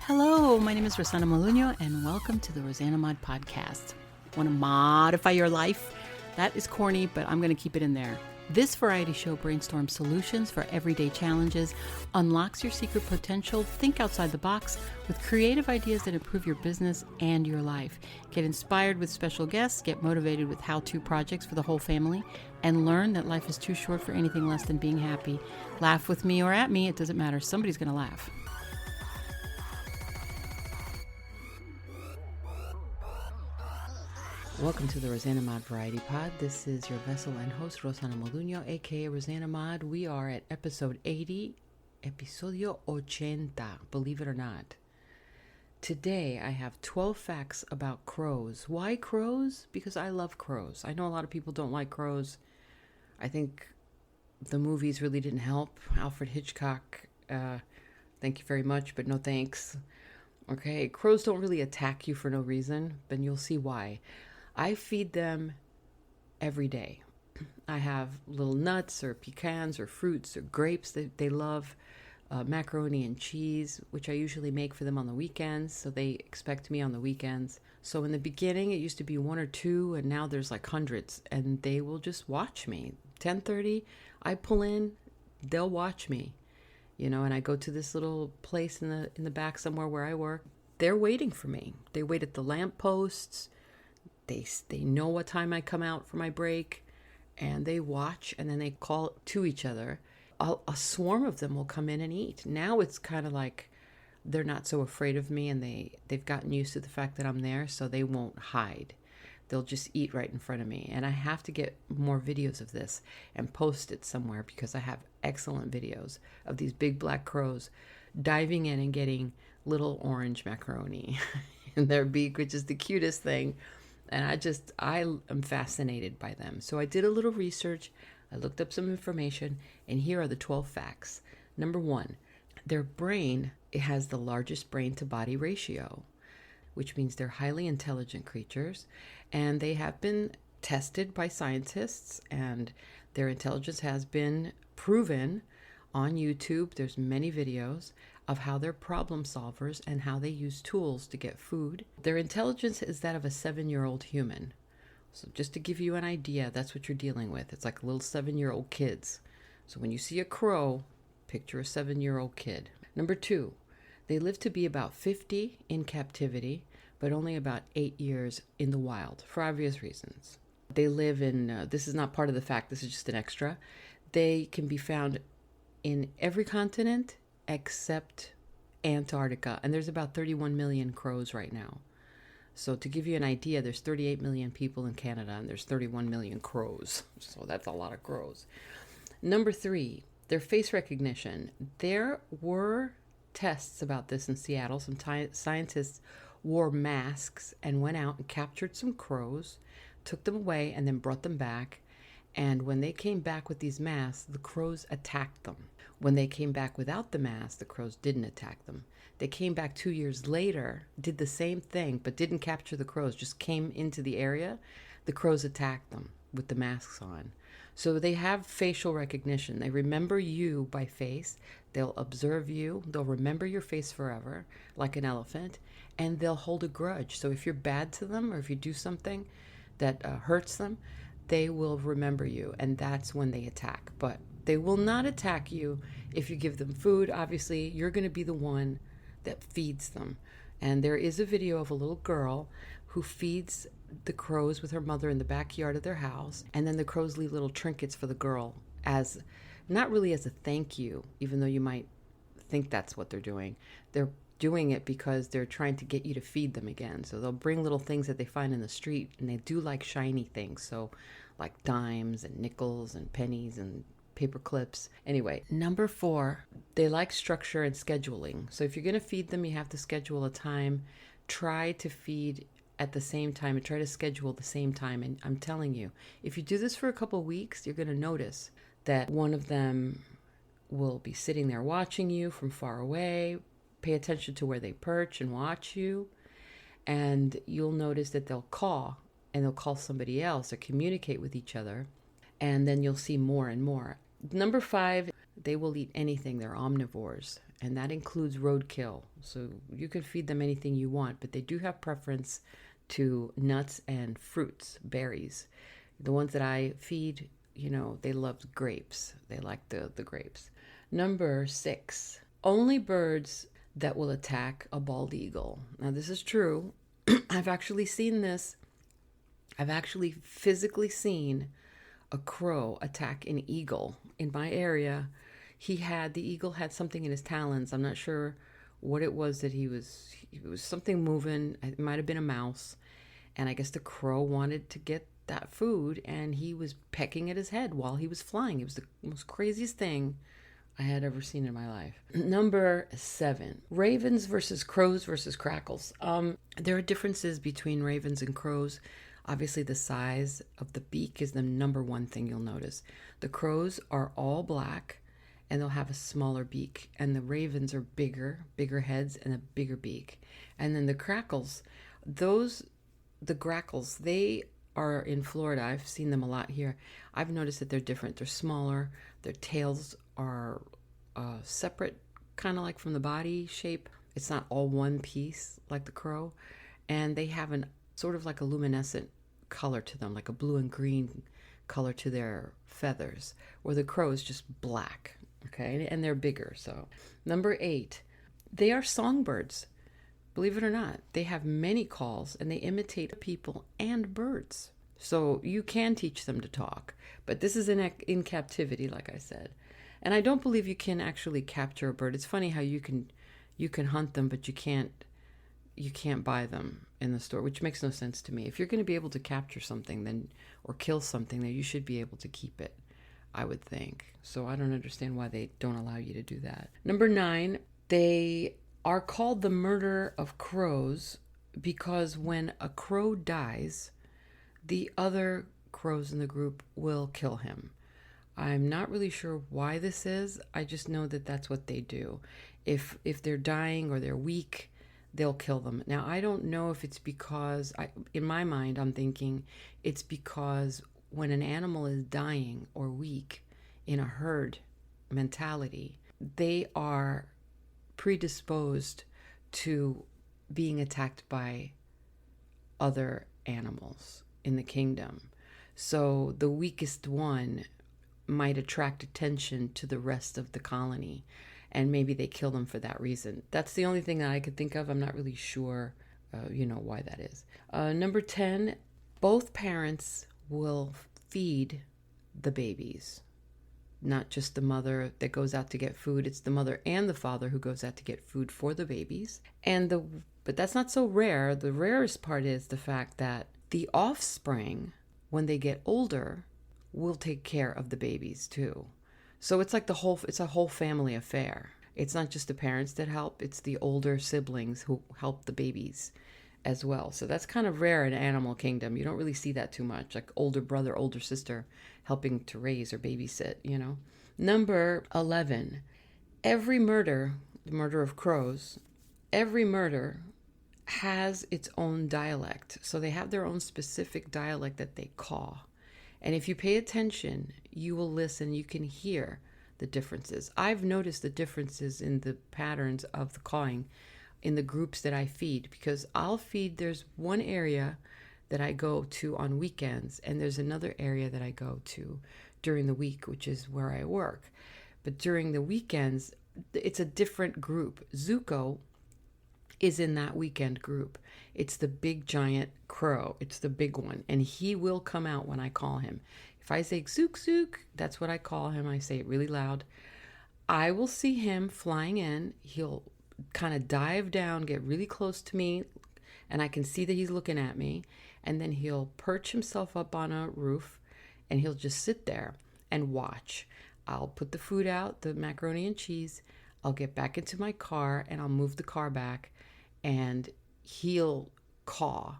Hello, my name is Rosanamod, and welcome to the rosanamod podcast. Want to modify your life? That is corny, but I'm going to keep it in there. This variety show brainstorms solutions for everyday challenges, unlocks your secret potential, think outside the box with creative ideas that improve your business and your life. Get inspired with special guests, get motivated with how-to projects for the whole family, and learn that life is too short for anything less than being happy. Laugh with me or at me, it doesn't matter. Somebody's going to laugh. Welcome to the rosanamod Variety Pod. This is your vessel and host, Rosanamod, aka rosanamod. We are at episode 80, episodio 80, believe it or not. Today I have 12 facts about crows. Why crows? Because I love crows. I know a lot of people don't like crows. I think the movies really didn't help. Alfred Hitchcock, thank you very much, but no thanks. Okay, crows don't really attack you for no reason, but you'll see why. I feed them every day. I have little nuts or pecans or fruits or grapes that they love, macaroni and cheese, which I usually make for them on the weekends. So they expect me on the weekends. So in the beginning, it used to be one or two, and now there's like hundreds, and they will just watch me. 10:30, I pull in, they'll watch me, and I go to this little place in the back somewhere where I work. They're waiting for me. They wait at the lamp posts. They know what time I come out for my break, and they watch, and then they call to each other. A swarm of them will come in and eat. Now it's kind of like they're not so afraid of me, and they've gotten used to the fact that I'm there, so they won't hide. They'll just eat right in front of me. And I have to get more videos of this and post it somewhere, because I have excellent videos of these big black crows diving in and getting little orange macaroni in their beak, which is the cutest thing. And I am fascinated by them. So I did a little research. I looked up some information, and here are the 12 facts. Number 1, their brain, it has the largest brain to body ratio, which means they're highly intelligent creatures, and they have been tested by scientists, and their intelligence has been proven on YouTube. There's many videos of how they're problem solvers and how they use tools to get food. Their intelligence is that of a 7-year-old human. So just to give you an idea, that's what you're dealing with. It's like little 7-year-old kids. So when you see a crow, picture a 7-year-old kid. Number 2, they live to be about 50 in captivity, but only about 8 years in the wild, for obvious reasons. They live in, this is not part of the fact, this is just an extra. They can be found in every continent except Antarctica, and there's about 31 million crows right now. So to give you an idea, there's 38 million people in Canada, and there's 31 million crows. So that's a lot of crows. Number 3, their face recognition. There were tests about this in Seattle. Some scientists wore masks and went out and captured some crows, took them away, and then brought them back. And when they came back with these masks, the crows attacked them. When they came back without the mask, the crows didn't attack them. They came back 2 years later, did the same thing, but didn't capture the crows, just came into the area. The crows attacked them with the masks on. So they have facial recognition. They remember you by face. They'll observe you. They'll remember your face forever, like an elephant, and they'll hold a grudge. So if you're bad to them, or if you do something that hurts them, they will remember you, and that's when they attack. But they will not attack you if you give them food. Obviously, you're going to be the one that feeds them. And there is a video of a little girl who feeds the crows with her mother in the backyard of their house, and then the crows leave little trinkets for the girl, as not really as a thank you, even though you might think that's what they're doing. They're doing it because they're trying to get you to feed them again. So they'll bring little things that they find in the street, and they do like shiny things, so like dimes and nickels and pennies and paper clips. Anyway, number 4, they like structure and scheduling. So if you're going to feed them, you have to schedule a time. Try to feed at the same time and try to schedule the same time. And I'm telling you, if you do this for a couple of weeks, you're going to notice that one of them will be sitting there watching you from far away. Pay attention to where they perch and watch you. And you'll notice that they'll caw, and they'll call somebody else or communicate with each other. And then you'll see more and more. Number 5, They will eat anything. They're omnivores, and that includes roadkill. So you can feed them anything you want, but they do have preference to nuts and fruits, berries. The ones that I feed, they love grapes. They like the grapes. Number 6, only birds that will attack a bald eagle. Now, this is true. I've actually seen this. I've actually physically seen a crow attack an eagle in my area. The eagle had something in his talons. I'm not sure what it was that it was something moving. It might have been a mouse. And I guess the crow wanted to get that food, and he was pecking at his head while he was flying. It was the most craziest thing I had ever seen in my life. Number 7, ravens versus crows versus crackles. There are differences between ravens and crows. Obviously, the size of the beak is the number one thing you'll notice. The crows are all black, and they'll have a smaller beak. And the ravens are bigger heads and a bigger beak. And then the crackles, the grackles, they are in Florida. I've seen them a lot here. I've noticed that they're different. They're smaller. Their tails are separate, kind of like from the body shape. It's not all one piece like the crow. And they have an sort of like a luminescent color to them, like a blue and green color to their feathers, where the crow is just black. Okay, and they're bigger. So number 8, they are songbirds. Believe it or not, they have many calls, and they imitate people and birds. So you can teach them to talk, but this is in captivity, like I said. And I don't believe you can actually capture a bird. It's funny how you can hunt them, but you can't buy them in the store, which makes no sense to me. If you're going to be able to capture something or kill something, then you should be able to keep it, I would think. So I don't understand why they don't allow you to do that. Number 9, they are called the murder of crows because when a crow dies, the other crows in the group will kill him. I'm not really sure why this is. I just know that that's what they do. If they're dying or they're weak, they'll kill them. Now, I don't know if it's because, in my mind, I'm thinking it's because when an animal is dying or weak in a herd mentality, they are predisposed to being attacked by other animals in the kingdom. So the weakest one might attract attention to the rest of the colony, and maybe they kill them for that reason. That's the only thing that I could think of. I'm not really sure, why that is. Number 10, both parents will feed the babies. Not just the mother that goes out to get food. It's the mother and the father who goes out to get food for the babies. But that's not so rare. The rarest part is the fact that the offspring, when they get older, will take care of the babies too. So it's like it's a whole family affair. It's not just the parents that help, it's the older siblings who help the babies as well. So that's kind of rare in animal kingdom. You don't really see that too much, like older brother, older sister helping to raise or babysit, Number 11, every murder, the murder of crows, every murder has its own dialect. So they have their own specific dialect that they caw. And if you pay attention, you will listen, you can hear the differences. I've noticed the differences in the patterns of the cawing in the groups that I feed, because there's one area that I go to on weekends, and there's another area that I go to during the week, which is where I work. But during the weekends, it's a different group. Zuko is in that weekend group. It's the big giant crow. It's the big one. And he will come out when I call him. If I say zook zook, that's what I call him. I say it really loud. I will see him flying in. He'll kind of dive down, get really close to me, and I can see that he's looking at me. And then he'll perch himself up on a roof, and he'll just sit there and watch. I'll put the food out, the macaroni and cheese. I'll get back into my car, and I'll move the car back, and he'll caw.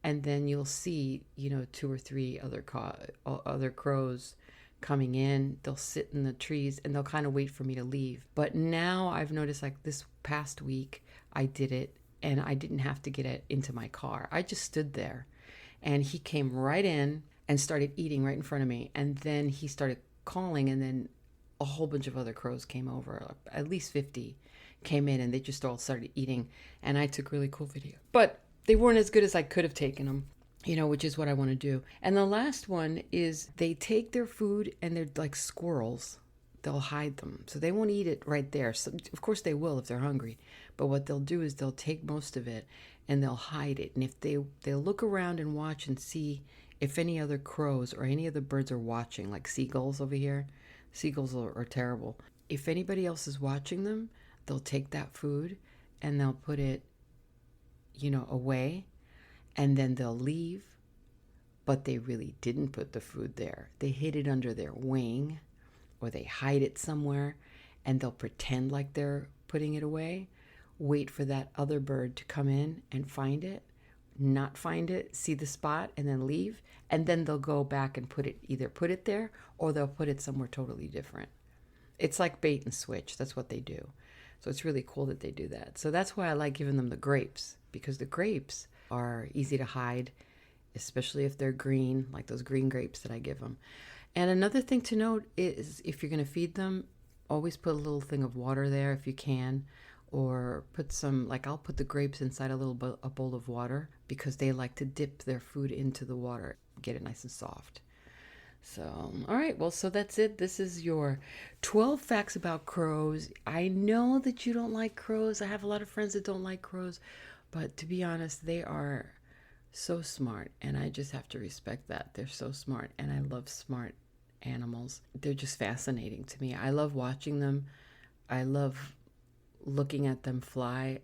And then you'll see, 2 or 3 other crows coming in. They'll sit in the trees, and they'll kind of wait for me to leave. But now I've noticed, like this past week, I did it, and I didn't have to get it into my car. I just stood there, and he came right in and started eating right in front of me. And then he started calling, and then a whole bunch of other crows came over. At least 50 came in, and they just all started eating. And I took really cool video. But they weren't as good as I could have taken them, which is what I want to do. And the last one is they take their food, and they're like squirrels. They'll hide them. So they won't eat it right there. So, of course they will if they're hungry. But what they'll do is they'll take most of it and they'll hide it. And if they'll look around and watch and see if any other crows or any other birds are watching, like seagulls over here. Seagulls are terrible. If anybody else is watching them, they'll take that food and they'll put it, away, and then they'll leave. But they really didn't put the food there. They hid it under their wing, or they hide it somewhere, and they'll pretend like they're putting it away, wait for that other bird to come in and find it, not find it, see the spot, and then leave. And then they'll go back and either put it there, or they'll put it somewhere totally different. It's like bait and switch. That's what they do. So it's really cool that they do that. So that's why I like giving them the grapes, because the grapes are easy to hide, especially if they're green, like those green grapes that I give them. And another thing to note is if you're going to feed them, always put a little thing of water there if you can, or put some, like I'll put the grapes inside a bowl of water, because they like to dip their food into the water, get it nice and soft. So, all right, well, so that's it. This is your 12 facts about crows. I know that you don't like crows. I have a lot of friends that don't like crows, but to be honest, they are so smart, and I just have to respect that. They're so smart, and I love smart animals. They're just fascinating to me. I love watching them. I love looking at them fly.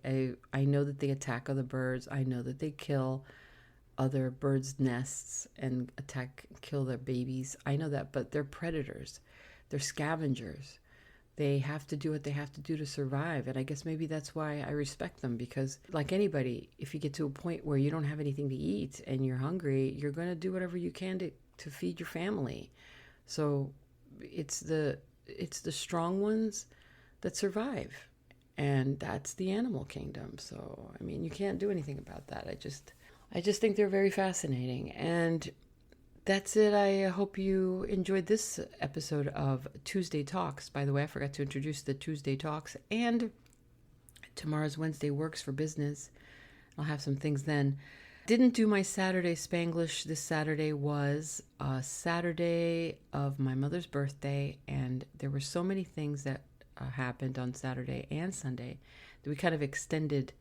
I know that they attack other birds. I know that they kill other birds' nests and kill their babies. I know that, but they're predators. They're scavengers. They have to do what they have to do to survive. And I guess maybe that's why I respect them, because like anybody, if you get to a point where you don't have anything to eat and you're hungry, you're going to do whatever you can to feed your family. So it's the strong ones that survive. And that's the animal kingdom. So, I mean, you can't do anything about that. I just think they're very fascinating. And that's it. I hope you enjoyed this episode of Tuesday Talks. By the way, I forgot to introduce the Tuesday Talks. And tomorrow's Wednesday Works for Business. I'll have some things then. Didn't do my Saturday Spanglish. This Saturday was a Saturday of my mother's birthday, and there were so many things that happened on Saturday and Sunday that we kind of extended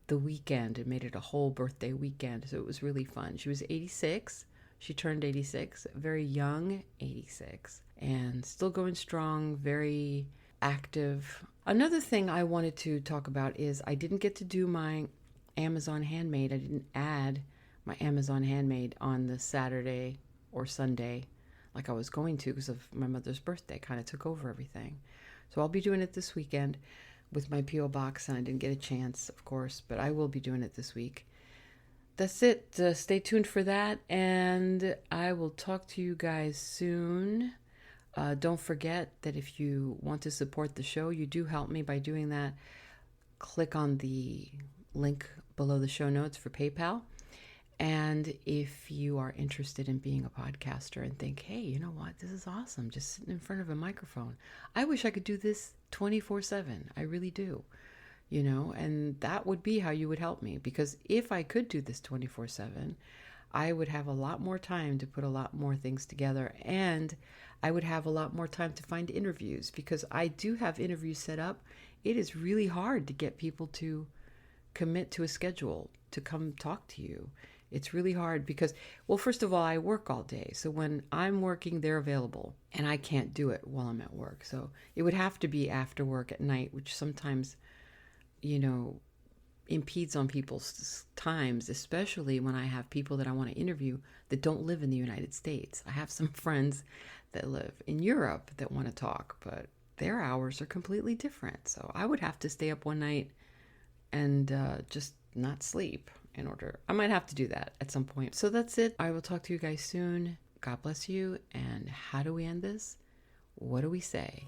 the weekend and made it a whole birthday weekend. So it was really fun. She was 86. She turned 86, very young 86, and still going strong, very active. Another thing I wanted to talk about is I didn't get to do my Amazon Handmade. I didn't add my Amazon Handmade on the Saturday or Sunday like I was going to, because of my mother's birthday. Kind of took over everything. So I'll be doing it this weekend with my P.O. box, and I didn't get a chance, of course, but I will be doing it this week. That's it. Stay tuned for that, and I will talk to you guys soon. Don't forget that if you want to support the show, you do help me by doing that. Click on the link below the show notes for PayPal. And if you are interested in being a podcaster and think, hey, you know what? This is awesome. Just sitting in front of a microphone. I wish I could do this 24/7. I really do. And that would be how you would help me. Because if I could do this 24/7, I would have a lot more time to put a lot more things together. And I would have a lot more time to find interviews, because I do have interviews set up. It is really hard to get people to commit to a schedule to come talk to you. It's really hard because, well, first of all, I work all day. So when I'm working, they're available, and I can't do it while I'm at work. So it would have to be after work at night, which sometimes, impedes on people's times, especially when I have people that I want to interview that don't live in the United States. I have some friends that live in Europe that want to talk, but their hours are completely different. So I would have to stay up one night and just not sleep in order. I might have to do that at some point. So that's it. I will talk to you guys soon. God bless you. And how do we end this? What do we say?